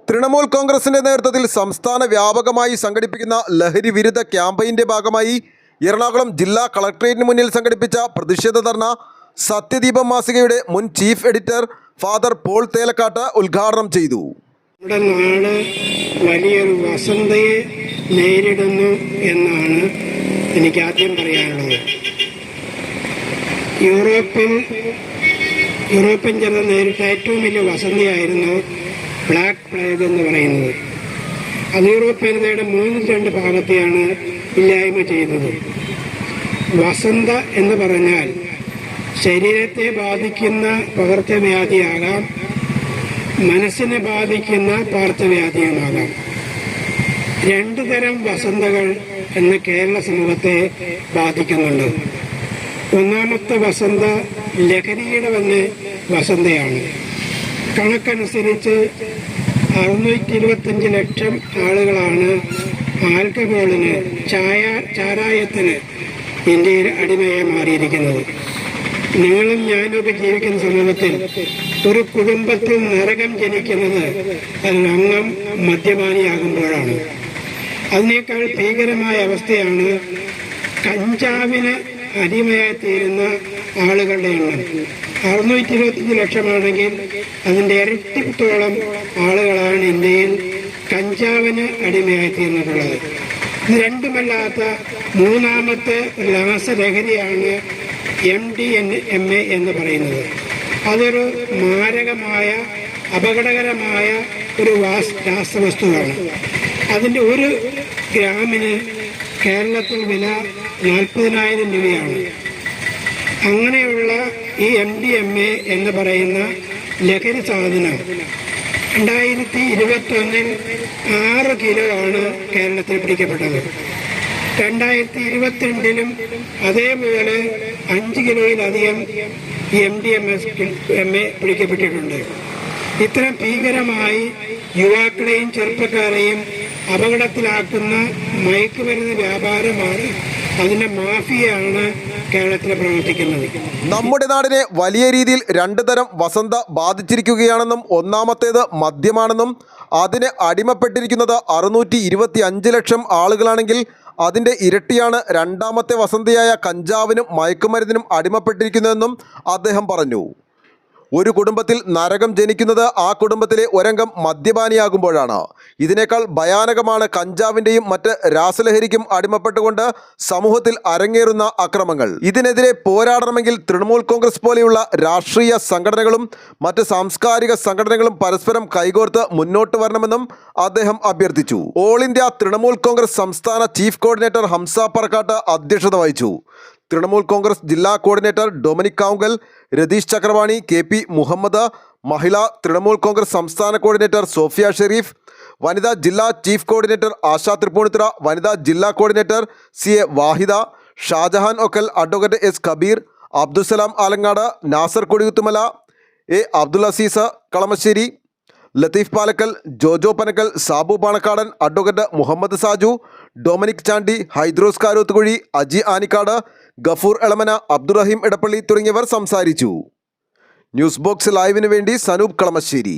തൃണമൂൽ കോൺഗ്രസിന്റെ നേതൃത്വത്തിൽ സംസ്ഥാന വ്യാപകമായി സംഘടിപ്പിക്കുന്ന ലഹരി വിരുദ്ധ ക്യാമ്പയിന്റെ ഭാഗമായി എറണാകുളം ജില്ലാ കളക്ടറേറ്റിന് മുന്നിൽ സംഘടിപ്പിച്ച പ്രതിഷേധ ധർണ സത്യദീപം മാസികയുടെ മുൻ chief editor Father Paul Thelakkat ഉദ്ഘാടനം ചെയ്തു. നമ്മുടെ നാട് വലിയൊരു വസന്തയെ നേരിടുന്നു എന്നാണ് എനിക്ക് ആദ്യം പറയാനുള്ളത്. യൂറോപ്യൻ ജനത നേരിട്ട ഏറ്റവും വലിയ വസന്തയായിരുന്നു ബ്ലാക്ക് പ്ലേഗ് എന്ന് പറയുന്നത്. അത് യൂറോപ്യൻ ജനതയുടെ 3/2 ഭാഗത്തെയാണ് ഇല്ലായ്മ ചെയ്തത്. വസന്ത എന്ന് പറഞ്ഞാൽ ശരീരത്തെ ബാധിക്കുന്ന പകർച്ചവ്യാധിയാകാം, മനസ്സിനെ ബാധിക്കുന്ന പാർശ്വവ്യാധിയുമാകാം. 2 തരം വസന്തകൾ എന്ന് കേരള സമൂഹത്തെ ബാധിക്കുന്നുണ്ട്. ഒന്നാമത്തെ വസന്ത ലഹരിയുടെ തന്നെ വസന്തയാണ്. കണക്കനുസരിച്ച് 625 ലക്ഷം ആളുകളാണ് ആൽക്കഹോളിന്, ചാരായത്തിന് ഇന്ത്യയിൽ അടിമയായി മാറിയിരിക്കുന്നത്. നിങ്ങളും ഞാനൊക്കെ ജീവിക്കുന്ന സമൂഹത്തിൽ ഒരു കുടുംബത്തിൽ നരകം ജനിക്കുന്നത് അതിലംഗം മദ്യപാനിയാകുമ്പോഴാണ്. അതിനേക്കാൾ ഭീകരമായ അവസ്ഥയാണ് കഞ്ചാവിന് അടിമയായി തീരുന്ന ആളുകളുടെ എണ്ണം. 625 ലക്ഷമാണെങ്കിൽ അതിൻ്റെ ഇരട്ടിത്തോളം ആളുകളാണ് ഇന്ത്യയിൽ കഞ്ചാവിന് അടിമയായി തീർന്നിട്ടുള്ളത്. ഇത് രണ്ടുമല്ലാത്ത മൂന്നാമത്തെ രാസലഹരിയാണ് MDMA എന്ന് പറയുന്നത്. അതൊരു മാരകമായ അപകടകരമായ ഒരു രാസവസ്തുവാണ്. അതിൻ്റെ 1 ഗ്രാമിന് കേരളത്തിൽ വില 40,000 രൂപയാണ്. അങ്ങനെയുള്ള ഈ MDMA എന്ന് പറയുന്ന ലഹരി സാധനം 2021 6 കിലോ ആണ് കേരളത്തിൽ പിടിക്കപ്പെട്ടത്. 2022 അതേപോലെ 5 കിലോയിലധികം MDMA പിടിക്കപ്പെട്ടിട്ടുണ്ട്. ഇത്തരം ഭീകരമായി യുവാക്കളെയും ചെറുപ്പക്കാരെയും അപകടത്തിലാക്കുന്ന മയക്കുമരുന്ന് വ്യാപാരമാണ്, അതിൻ്റെ മാഫിയയാണ് കേരളത്തിൽ പ്രവർത്തിക്കുന്നത്. നമ്മുടെ നാടിനെ വലിയ രീതിയിൽ 2 തരം വസന്ത ബാധിച്ചിരിക്കുകയാണെന്നും ഒന്നാമത്തേത് മദ്യമാണെന്നും അതിന് അടിമപ്പെട്ടിരിക്കുന്നത് 625 ലക്ഷം ആളുകളാണെങ്കിൽ അതിൻ്റെ ഇരട്ടിയാണ് രണ്ടാമത്തെ വസന്തയായ കഞ്ചാവിനും മയക്കുമരുന്നിനും അടിമപ്പെട്ടിരിക്കുന്നതെന്നും അദ്ദേഹം പറഞ്ഞു. ഒരു കുടുംബത്തിൽ നരകം ജനിക്കുന്നത് ആ കുടുംബത്തിലെ ഒരംഗം മദ്യപാനിയാകുമ്പോഴാണ്. ഇതിനേക്കാൾ ഭയാനകമാണ് കഞ്ചാവിൻ്റെയും മറ്റ് രാസലഹരിക്കും അടിമപ്പെട്ടുകൊണ്ട് സമൂഹത്തിൽ അരങ്ങേറുന്ന അക്രമങ്ങൾ. ഇതിനെതിരെ പോരാടണമെങ്കിൽ തൃണമൂൽ കോൺഗ്രസ് പോലെയുള്ള രാഷ്ട്രീയ സംഘടനകളും മറ്റ് സാംസ്കാരിക സംഘടനകളും പരസ്പരം കൈകോർത്ത് മുന്നോട്ട് വരണമെന്നും അദ്ദേഹം അഭ്യർത്ഥിച്ചു. ഓൾ ഇന്ത്യ തൃണമൂൽ കോൺഗ്രസ് സംസ്ഥാന ചീഫ് കോർഡിനേറ്റർ ഹംസ പറക്കാട്ട് അധ്യക്ഷത വഹിച്ചു. തൃണമൂൽ കോൺഗ്രസ് ജില്ലാ coordinator Dominic Kavungal, Ratheesh Chakravani, KP Muhammad, മഹിളാ തൃണമൂൽ കോൺഗ്രസ് സംസ്ഥാന കോർഡിനേറ്റർ സോഫിയ ഷെരീഫ്, വനിതാ ജില്ലാ ചീഫ് കോർഡിനേറ്റർ ആശാ തൃപ്പൂണിത്തുറ, വനിതാ ജില്ലാ coordinator CA Wahida, Shajahan Okkal, advocate S Kabeer, Abdussalam Alangad, Nasar Kodiyuthumala, A Abdul Azeez Kalamassery, Latheef Palakkal, Jojo Panakkal, Sabu Panakkadan, advocate Muhammad Saju, Dominic Chandy, Haidros Karothukuzhi, Aji Anikkad, Gafoor Elamana, Abdurahim Edappally തുടങ്ങിയവർ സംസാരിച്ചു. ന്യൂസ് ബോക്സ് ലൈവിന് വേണ്ടി സനൂപ് കളമശ്ശേരി.